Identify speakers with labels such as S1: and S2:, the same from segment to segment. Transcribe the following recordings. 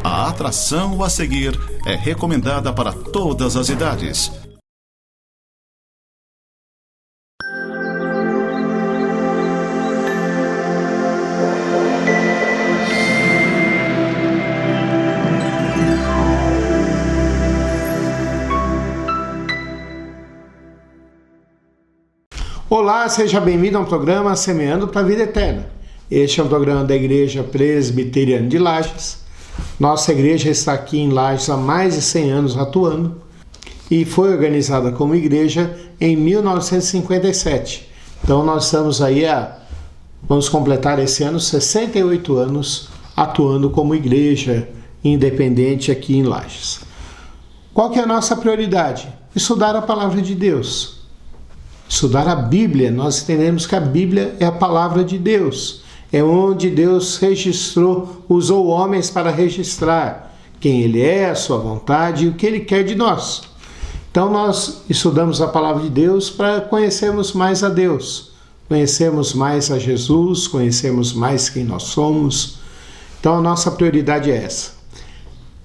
S1: A atração a seguir é recomendada para todas as idades.
S2: Olá, seja bem-vindo ao programa Semeando para a Vida Eterna. Este é um programa da Igreja Presbiteriana de Lages. Nossa igreja está aqui em Lages há mais de 100 anos atuando e foi organizada como igreja em 1957. Então nós estamos aí vamos completar esse ano 68 anos atuando como igreja independente aqui em Lages. Qual que é a nossa prioridade? Estudar a palavra de Deus. Estudar a Bíblia. Nós entendemos que a Bíblia é a palavra de Deus. É onde Deus registrou, usou homens para registrar quem Ele é, a sua vontade e o que Ele quer de nós. Então nós estudamos a palavra de Deus para conhecermos mais a Deus, conhecermos mais a Jesus, conhecermos mais quem nós somos. Então a nossa prioridade é essa.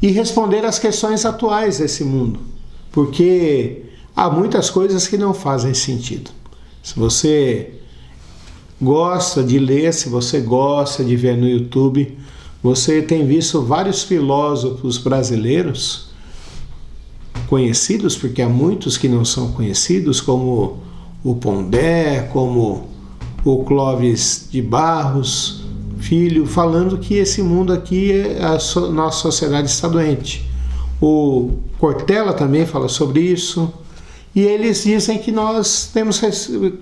S2: E responder às questões atuais desse mundo, porque há muitas coisas que não fazem sentido. Se você gosta de ler, se você gosta de ver no YouTube, você tem visto vários filósofos brasileiros conhecidos, porque há muitos que não são conhecidos, como o Pondé, como o Clóvis de Barros Filho, falando que esse mundo aqui, nossa sociedade está doente. O Cortella também fala sobre isso. E eles dizem que nós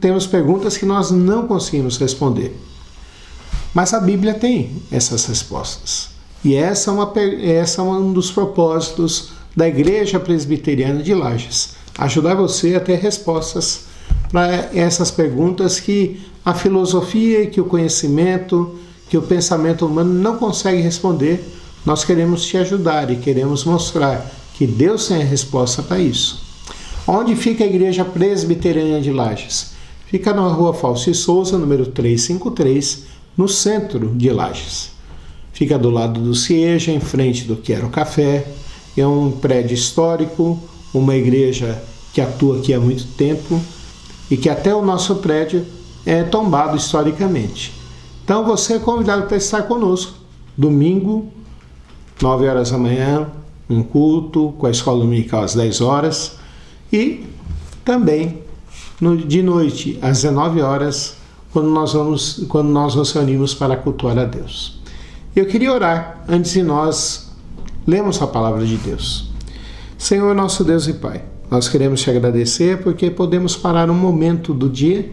S2: temos perguntas que nós não conseguimos responder. Mas a Bíblia tem essas respostas. E essa é um dos propósitos da Igreja Presbiteriana de Lages. Ajudar você a ter respostas para essas perguntas que a filosofia, que o conhecimento, que o pensamento humano não consegue responder. Nós queremos te ajudar e queremos mostrar que Deus tem a resposta para isso. Onde fica a Igreja Presbiteriana de Lages? Fica na rua Fauci Souza, número 353, no centro de Lages. Fica do lado do Cieja, em frente do Quero Café. É um prédio histórico, uma igreja que atua aqui há muito tempo e que até o nosso prédio é tombado historicamente. Então você é convidado para estar conosco. Domingo, 9 horas da manhã, um culto com a escola dominical às 10 horas. E também de noite, às 19 horas, quando nós nos reunimos para cultuar a Deus. Eu queria orar antes de nós lermos a palavra de Deus. Senhor, nosso Deus e Pai, nós queremos te agradecer porque podemos parar um momento do dia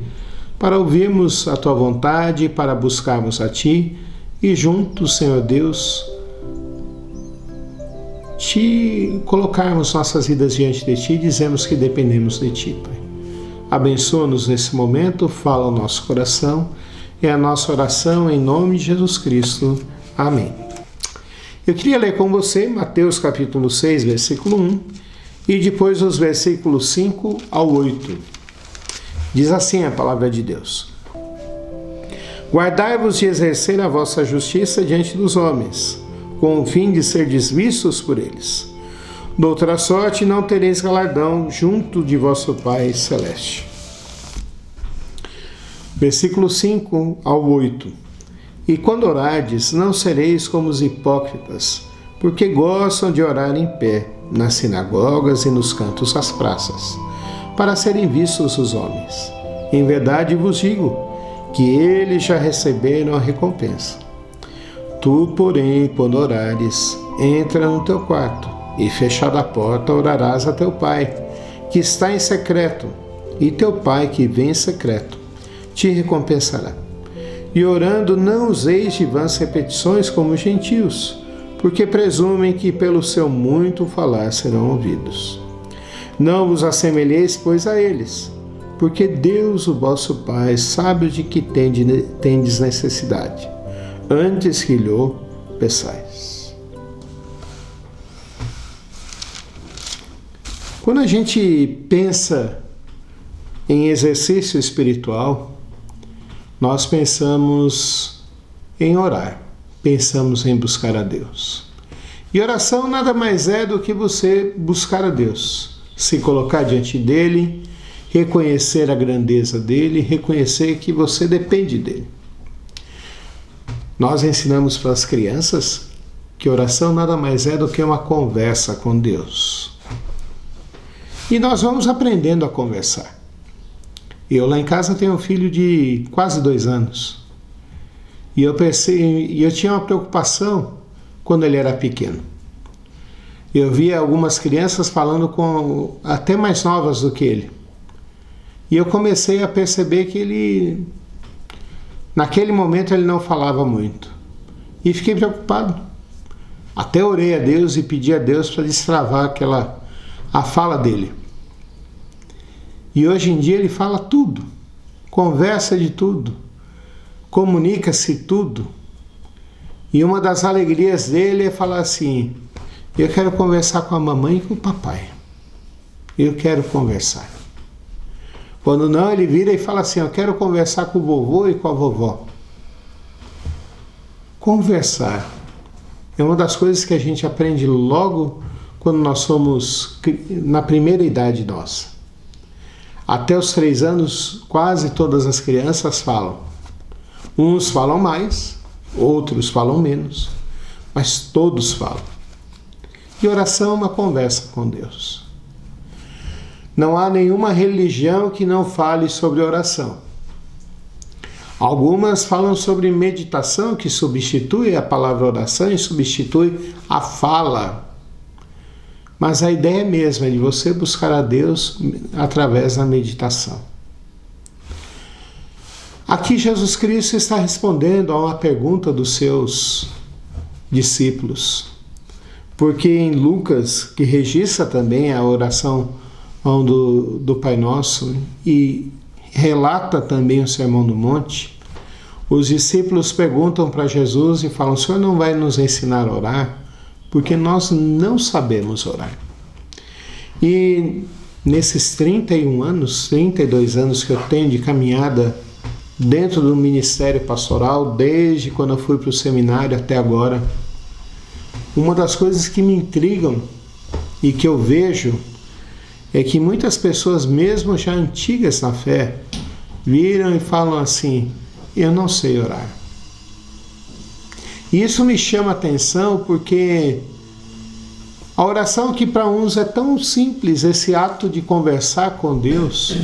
S2: para ouvirmos a Tua vontade, para buscarmos a Ti e juntos, Senhor Deus, te colocarmos nossas vidas diante de Ti e dizemos que dependemos de Ti, Pai. Abençoa-nos nesse momento, fala ao nosso coração, é a nossa oração em nome de Jesus Cristo. Amém. Eu queria ler com você Mateus capítulo 6, versículo 1 e depois os versículos 5 ao 8. Diz assim a palavra de Deus: Guardai-vos de exercer a vossa justiça diante dos homens, com o fim de ser vistos por eles. Doutra sorte não tereis galardão junto de vosso Pai Celeste. Versículo 5 ao 8. E quando orardes, não sereis como os hipócritas, porque gostam de orar em pé, nas sinagogas e nos cantos das praças, para serem vistos os homens. Em verdade vos digo, que eles já receberam a recompensa. Tu, porém, quando orares, entra no teu quarto, e fechada a porta, orarás a teu Pai, que está em secreto, e teu Pai, que vem em secreto, te recompensará. E orando, não useis de vãs repetições como os gentios, porque presumem que pelo seu muito falar serão ouvidos. Não vos assemelheis, pois, a eles, porque Deus, o vosso Pai, sabe de que tendes necessidade, antes que lhe peçais. Quando a gente pensa em exercício espiritual, nós pensamos em orar, pensamos em buscar a Deus. E oração nada mais é do que você buscar a Deus, se colocar diante dele, reconhecer a grandeza dele, reconhecer que você depende dele. Nós ensinamos para as crianças que oração nada mais é do que uma conversa com Deus. E nós vamos aprendendo a conversar. Eu lá em casa tenho um filho de quase 2 anos. E eu tinha uma preocupação quando ele era pequeno. Eu via algumas crianças falando com até mais novas do que ele. E eu comecei a perceber que ele, naquele momento, ele não falava muito. E fiquei preocupado. Até orei a Deus e pedi a Deus para destravar a fala dele. E hoje em dia ele fala tudo, conversa de tudo, comunica-se tudo. E uma das alegrias dele é falar assim: eu quero conversar com a mamãe e com o papai. Eu quero conversar. Quando não, ele vira e fala assim: eu quero conversar com o vovô e com a vovó. Conversar é uma das coisas que a gente aprende logo quando nós somos na primeira idade nossa. Até os 3 anos, quase todas as crianças falam. Uns falam mais, outros falam menos, mas todos falam. E oração é uma conversa com Deus. Não há nenhuma religião que não fale sobre oração. Algumas falam sobre meditação, que substitui a palavra oração e substitui a fala. Mas a ideia mesma é de você buscar a Deus através da meditação. Aqui Jesus Cristo está respondendo a uma pergunta dos seus discípulos. Porque em Lucas, que registra também a oração do Pai Nosso e relata também o Sermão do Monte, os discípulos perguntam para Jesus e falam: o Senhor não vai nos ensinar a orar? Porque nós não sabemos orar. E nesses 32 anos que eu tenho de caminhada dentro do ministério pastoral, desde quando eu fui para o seminário até agora, uma das coisas que me intrigam e que eu vejo é que muitas pessoas, mesmo já antigas na fé, viram e falam assim: eu não sei orar. E isso me chama a atenção porque a oração que para uns é tão simples, esse ato de conversar com Deus,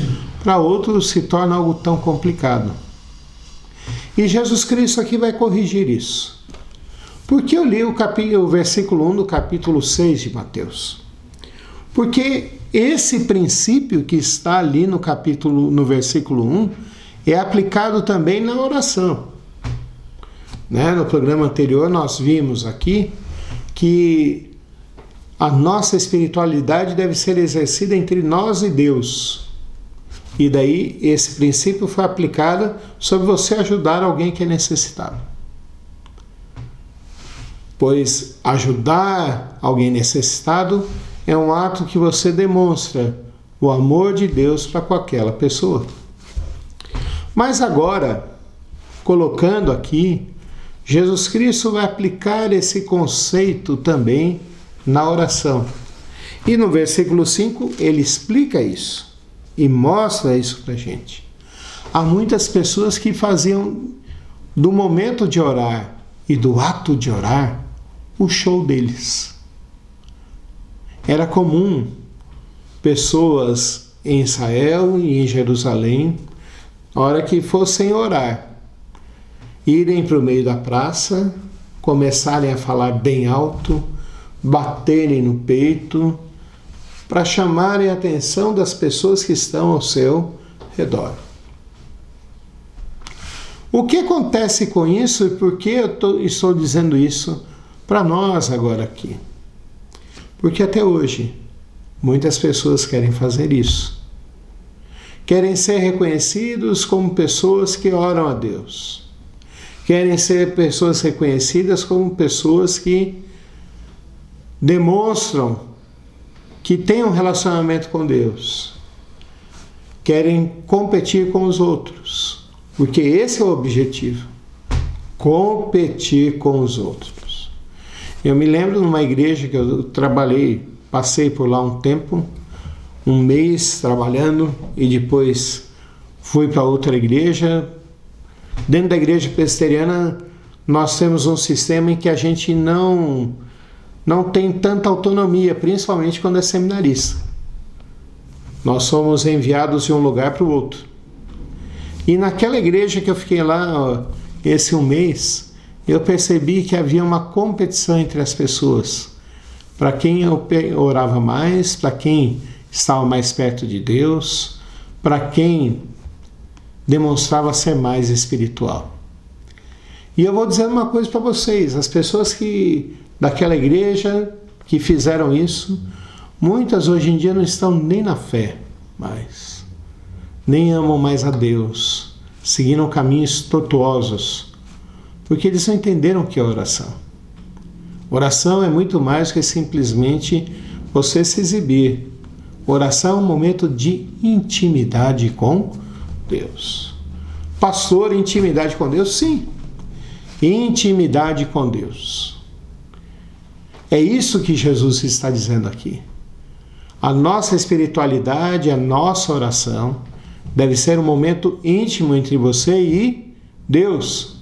S2: para outros se torna algo tão complicado. E Jesus Cristo aqui vai corrigir isso. Porque eu li o versículo 1 do capítulo 6 de Mateus. Porque esse princípio que está ali no versículo 1 é aplicado também na oração. No programa anterior nós vimos aqui que a nossa espiritualidade deve ser exercida entre nós e Deus. E daí esse princípio foi aplicado sobre você ajudar alguém que é necessitado. Pois ajudar alguém necessitado é um ato que você demonstra o amor de Deus para com aquela pessoa. Mas agora, colocando aqui, Jesus Cristo vai aplicar esse conceito também na oração. E no versículo 5 ele explica isso e mostra isso para a gente. Há muitas pessoas que faziam do momento de orar e do ato de orar o show deles. Era comum pessoas em Israel e em Jerusalém, na hora que fossem orar, irem para o meio da praça, começarem a falar bem alto, baterem no peito, para chamarem a atenção das pessoas que estão ao seu redor. O que acontece com isso e por que eu estou dizendo isso para nós agora aqui? Porque até hoje muitas pessoas querem fazer isso. Querem ser reconhecidos como pessoas que oram a Deus. Querem ser pessoas reconhecidas como pessoas que demonstram que têm um relacionamento com Deus. Querem competir com os outros. Porque esse é o objetivo. Competir com os outros. Eu me lembro numa igreja que eu trabalhei, passei por lá um tempo, um mês trabalhando, e depois fui para outra igreja. Dentro da igreja presbiteriana, nós temos um sistema em que a gente não tem tanta autonomia, principalmente quando é seminarista. Nós somos enviados de um lugar para o outro. E naquela igreja que eu fiquei lá esse um mês, eu percebi que havia uma competição entre as pessoas. Para quem orava mais, para quem estava mais perto de Deus, para quem demonstrava ser mais espiritual. E eu vou dizer uma coisa para vocês, as pessoas daquela igreja que fizeram isso, muitas hoje em dia não estão nem na fé mais, nem amam mais a Deus, seguiram caminhos tortuosos, porque eles não entenderam o que é oração. Oração é muito mais que simplesmente você se exibir. Oração é um momento de intimidade com Deus. Pastor, intimidade com Deus? Sim. Intimidade com Deus. É isso que Jesus está dizendo aqui. A nossa espiritualidade, a nossa oração deve ser um momento íntimo entre você e Deus.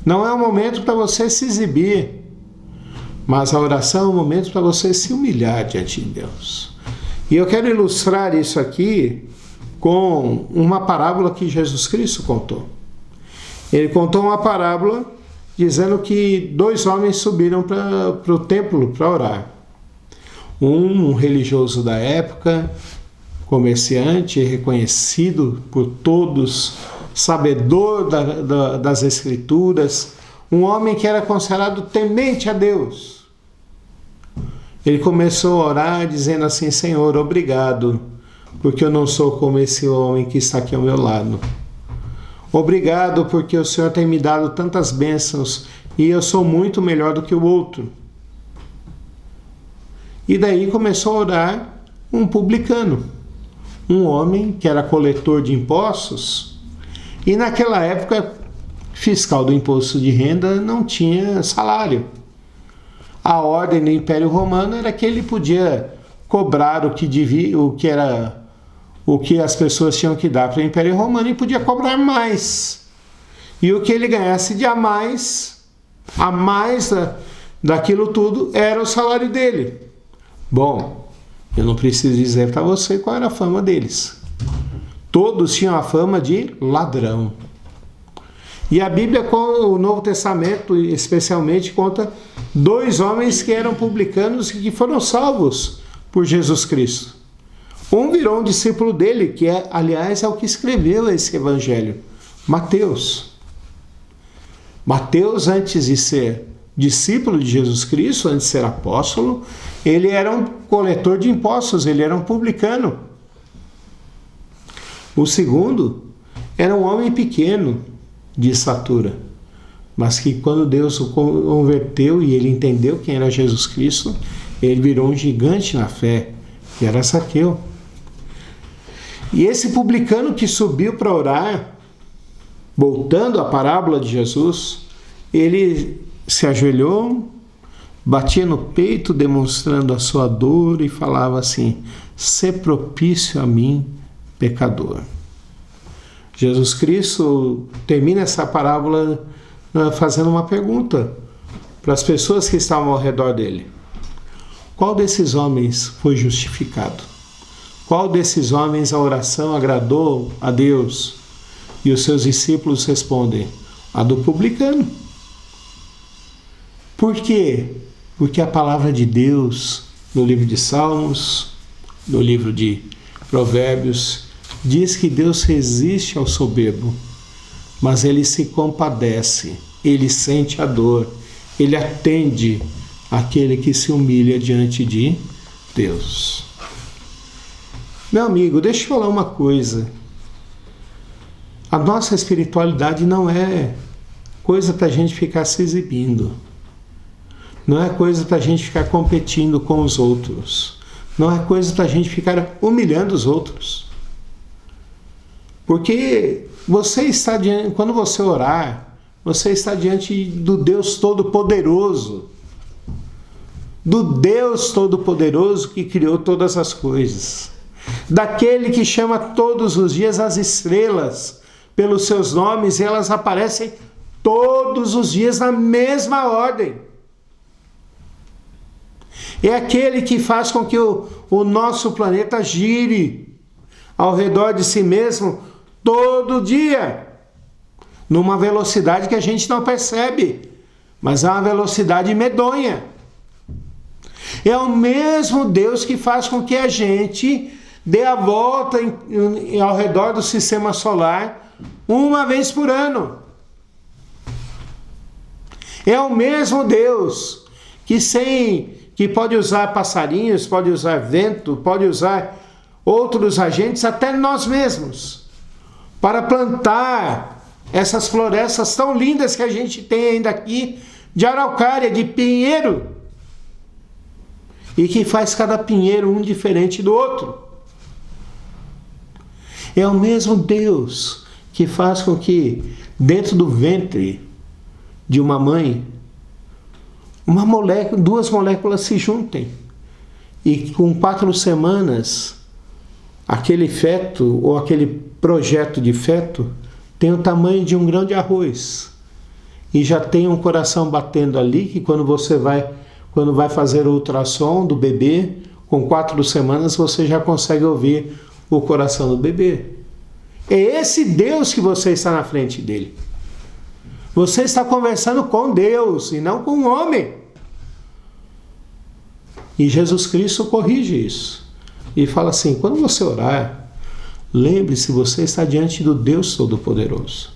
S2: Não é um momento para você se exibir, mas a oração é um momento para você se humilhar diante de Deus. E eu quero ilustrar isso aqui com uma parábola que Jesus Cristo contou. Ele contou uma parábola dizendo que 2 homens subiram para o templo para orar. Um religioso da época, comerciante, reconhecido por todos, sabedor das Escrituras, um homem que era considerado temente a Deus. Ele começou a orar dizendo assim: Senhor, obrigado, porque eu não sou como esse homem que está aqui ao meu lado. Obrigado porque o Senhor tem me dado tantas bênçãos e eu sou muito melhor do que o outro. E daí começou a orar um publicano, um homem que era coletor de impostos. E naquela época, fiscal do imposto de renda não tinha salário. A ordem do Império Romano era que ele podia cobrar o que as pessoas tinham que dar para o Império Romano, e podia cobrar mais. E o que ele ganhasse de a mais daquilo tudo, era o salário dele. Bom, eu não preciso dizer para você qual era a fama deles. Todos tinham a fama de ladrão. E a Bíblia, com o Novo Testamento especialmente, conta 2 homens que eram publicanos e que foram salvos por Jesus Cristo. Um virou um discípulo dele, que aliás é o que escreveu esse evangelho, Mateus. Mateus, antes de ser discípulo de Jesus Cristo, antes de ser apóstolo, ele era um coletor de impostos, ele era um publicano. O segundo era um homem pequeno de estatura, mas que quando Deus o converteu e ele entendeu quem era Jesus Cristo, ele virou um gigante na fé, que era Zaqueu. E esse publicano que subiu para orar, voltando à parábola de Jesus, ele se ajoelhou, batia no peito, demonstrando a sua dor, e falava assim: "Sê propício a mim, pecador." Jesus Cristo termina essa parábola fazendo uma pergunta para as pessoas que estavam ao redor dele: qual desses homens foi justificado? Qual desses homens a oração agradou a Deus? E os seus discípulos respondem: a do publicano. Por quê? Porque a palavra de Deus, no livro de Salmos, no livro de Provérbios, diz que Deus resiste ao soberbo, mas ele se compadece, ele sente a dor, ele atende aquele que se humilha diante de Deus. Meu amigo, deixa eu falar uma coisa. A nossa espiritualidade não é coisa para a gente ficar se exibindo. Não é coisa para a gente ficar competindo com os outros. Não é coisa para a gente ficar humilhando os outros. Porque quando você orar, você está diante do Deus Todo-Poderoso, do Deus Todo-Poderoso que criou todas as coisas, daquele que chama todos os dias as estrelas pelos seus nomes, e elas aparecem todos os dias na mesma ordem. É aquele que faz com que o nosso planeta gire ao redor de si mesmo todo dia, numa velocidade que a gente não percebe, mas é uma velocidade medonha. É o mesmo Deus que faz com que a gente dê a volta ao redor do sistema solar uma vez por ano. É o mesmo Deus que pode usar passarinhos, pode usar vento, pode usar outros agentes, até nós mesmos, para plantar essas florestas tão lindas que a gente tem ainda aqui, de araucária, de pinheiro, e que faz cada pinheiro um diferente do outro. É o mesmo Deus que faz com que dentro do ventre de uma mãe, duas moléculas se juntem, e com 4 semanas aquele feto ou aquele projeto de feto tem o tamanho de um grão de arroz e já tem um coração batendo ali, que quando vai fazer o ultrassom do bebê, com 4 semanas você já consegue ouvir o coração do bebê. É esse Deus que você está na frente dele. Você está conversando com Deus e não com o homem. E Jesus Cristo corrige isso. E fala assim: quando você orar, lembre-se, você está diante do Deus Todo-Poderoso.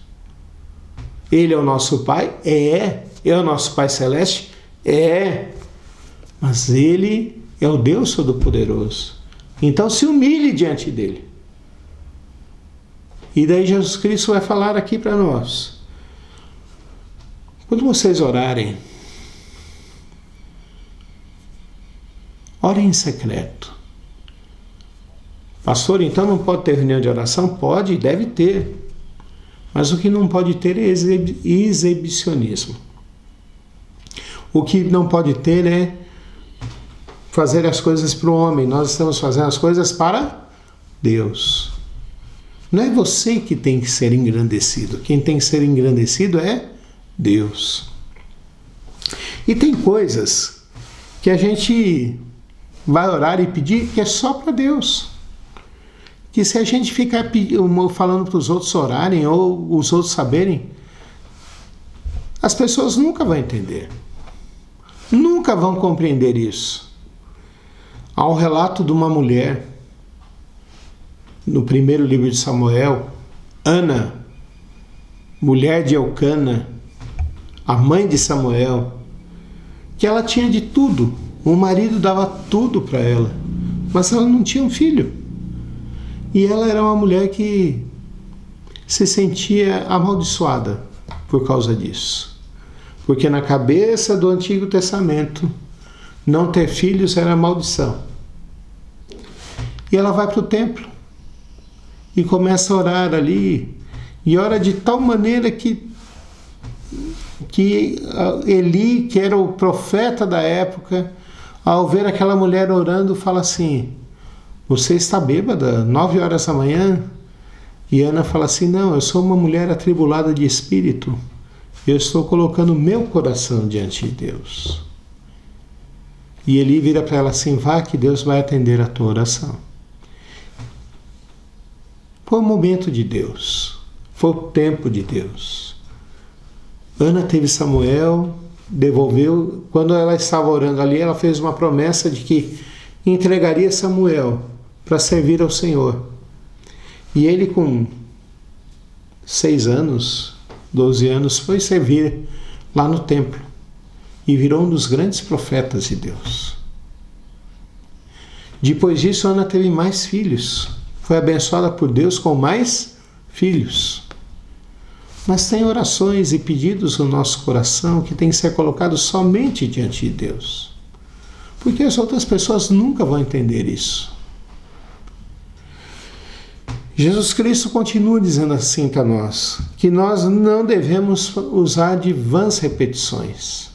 S2: Ele é o nosso Pai? É o nosso Pai Celeste? Mas Ele é o Deus Todo-Poderoso. Então se humilhe diante dele. E daí Jesus Cristo vai falar aqui para nós: quando vocês orarem, orem em secreto. Pastor, então não pode ter reunião de oração? Pode e deve ter. Mas o que não pode ter é exibicionismo. O que não pode ter é fazer as coisas para o homem. Nós estamos fazendo as coisas para Deus. Não é você que tem que ser engrandecido. Quem tem que ser engrandecido é Deus. E tem coisas que a gente vai orar e pedir que é só para Deus. Que se a gente ficar falando para os outros orarem ou os outros saberem, as pessoas nunca vão entender. Nunca vão compreender isso. Há um relato de uma mulher, no primeiro livro de Samuel, Ana, mulher de Elcana, a mãe de Samuel, que ela tinha de tudo. O marido dava tudo para ela, mas ela não tinha um filho. E ela era uma mulher que se sentia amaldiçoada por causa disso. Porque na cabeça do Antigo Testamento, não ter filhos era maldição. E ela vai para o templo e começa a orar ali, e ora de tal maneira que Eli, que era o profeta da época, ao ver aquela mulher orando, fala assim: você está bêbada, 9 horas da manhã? E Ana fala assim: não, eu sou uma mulher atribulada de espírito, eu estou colocando meu coração diante de Deus. E Eli vira para ela assim: vá que Deus vai atender a tua oração. Foi o momento de Deus, foi o tempo de Deus. Ana teve Samuel, devolveu. Quando ela estava orando ali, ela fez uma promessa de que entregaria Samuel para servir ao Senhor. E ele, com 6 anos, 12 anos, foi servir lá no templo e virou um dos grandes profetas de Deus. Depois disso, Ana teve mais filhos. Foi abençoada por Deus com mais filhos. Mas tem orações e pedidos no nosso coração que têm que ser colocados somente diante de Deus. Porque as outras pessoas nunca vão entender isso. Jesus Cristo continua dizendo assim para nós, que nós não devemos usar de vãs repetições.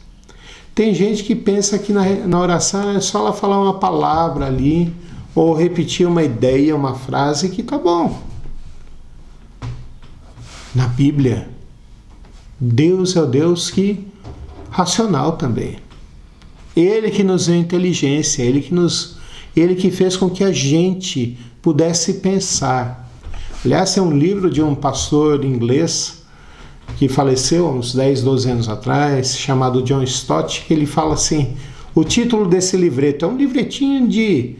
S2: Tem gente que pensa que na oração é só ela falar uma palavra ali, ou repetir uma ideia, uma frase, que tá bom. Na Bíblia, Deus é o Deus que racional também. Ele que nos deu inteligência, Ele que fez com que a gente pudesse pensar. Aliás, é um livro de um pastor inglês que faleceu há uns 10, 12 anos atrás, chamado John Stott, que ele fala assim, o título desse livreto é um livretinho de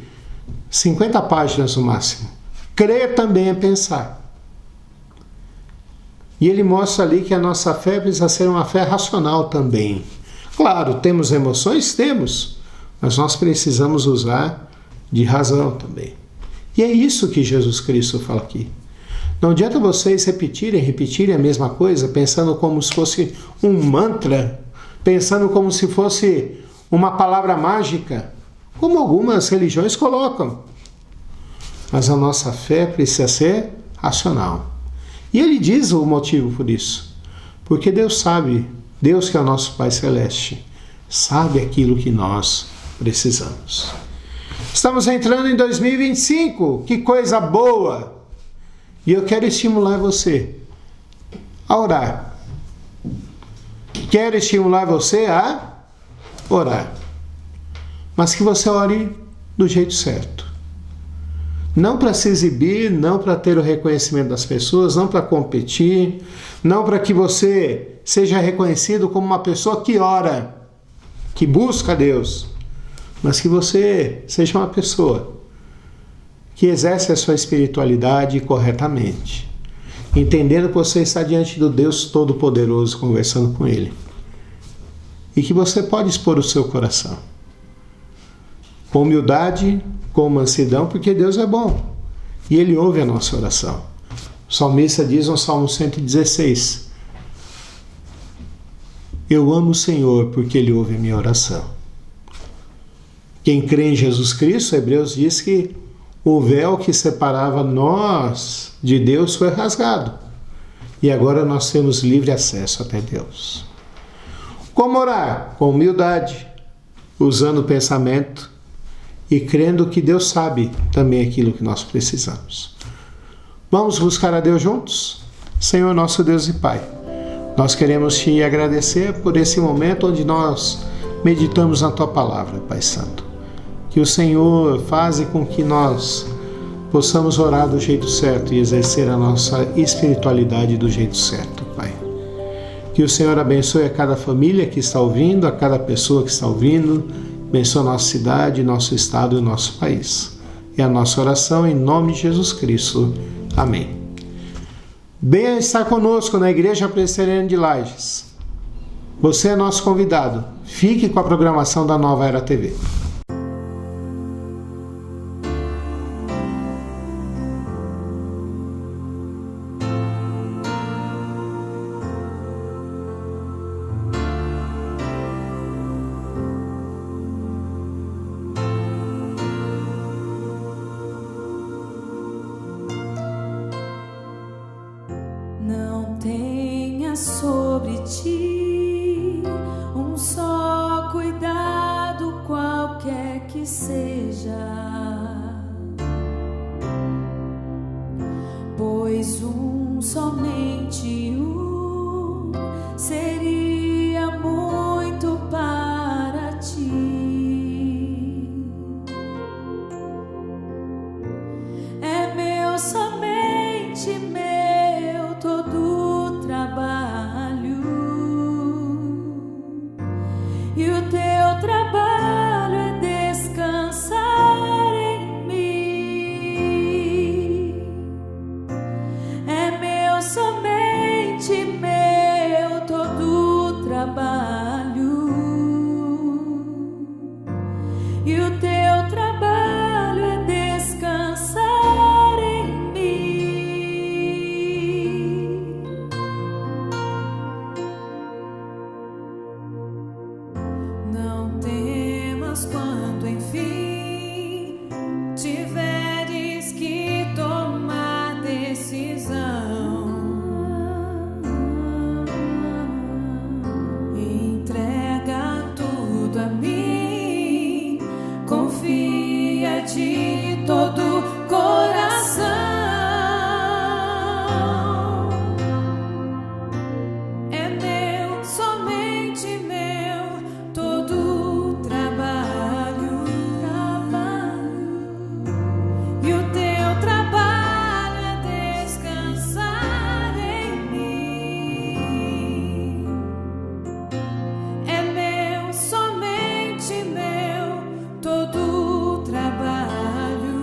S2: 50 páginas no máximo. Crer também é pensar. E ele mostra ali que a nossa fé precisa ser uma fé racional também. Claro, temos emoções? Temos. Mas nós precisamos usar de razão também. E é isso que Jesus Cristo fala aqui. Não adianta vocês repetirem a mesma coisa, pensando como se fosse um mantra, pensando como se fosse uma palavra mágica, como algumas religiões colocam. Mas a nossa fé precisa ser racional. E ele diz o motivo por isso. Porque Deus sabe, Deus que é o nosso Pai Celeste, sabe aquilo que nós precisamos. Estamos entrando em 2025, que coisa boa! E eu quero estimular você a orar. Quero estimular você a orar. Mas que você ore do jeito certo. Não para se exibir, não para ter o reconhecimento das pessoas, não para competir, não para que você seja reconhecido como uma pessoa que ora, que busca Deus, mas que você seja uma pessoa que exerce a sua espiritualidade corretamente, entendendo que você está diante do Deus Todo-Poderoso, conversando com Ele, e que você pode expor o seu coração, com humildade, com mansidão, porque Deus é bom, e Ele ouve a nossa oração. O salmista diz no Salmo 116, eu amo o Senhor porque Ele ouve a minha oração. Quem crê em Jesus Cristo, Hebreus diz que o véu que separava nós de Deus foi rasgado. E agora nós temos livre acesso até Deus. Como orar? Com humildade, usando o pensamento e crendo que Deus sabe também aquilo que nós precisamos. Vamos buscar a Deus juntos? Senhor nosso Deus e Pai, nós queremos Te agradecer por esse momento onde nós meditamos na Tua Palavra, Pai Santo. Que o Senhor faça com que nós possamos orar do jeito certo e exercer a nossa espiritualidade do jeito certo, Pai. Que o Senhor abençoe a cada família que está ouvindo, a cada pessoa que está ouvindo, abençoe a nossa cidade, nosso estado e o nosso país. É a nossa oração em nome de Jesus Cristo. Amém. Venha estar conosco na Igreja Presbiteriana de Lages. Você é nosso convidado. Fique com a programação da Nova Era TV.
S3: Não tenha sobre ti um só cuidado, qualquer que seja, pois somente um seria muito para ti. É meu, somente meu, todo trabalho, e o teu trabalho é descansar em mim. É meu, somente meu, todo trabalho, e o teu trabalho é descansar em mim. Não temas quando enfim tiveres que tomar decisão. Entrega tudo confia de todo coração. É meu, somente meu, todo trabalho, e o teu trabalho é descansar em mim. É meu, somente meu, todo trabalho,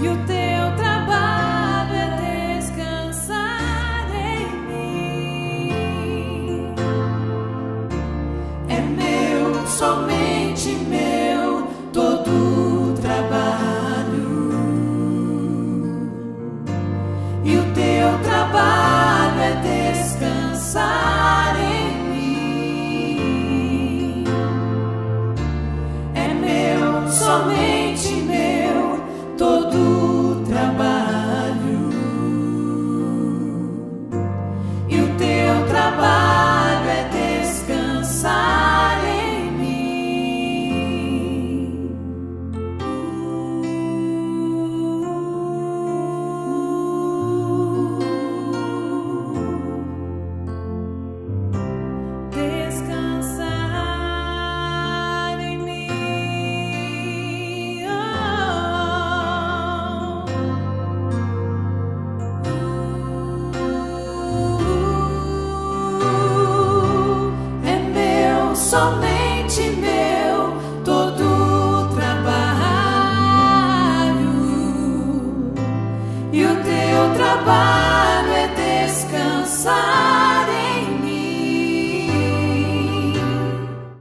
S3: e o teu trabalho é descansar em mim. É meu, somente meu, todo trabalho, e o teu trabalho é descansar em mim. É meu, somente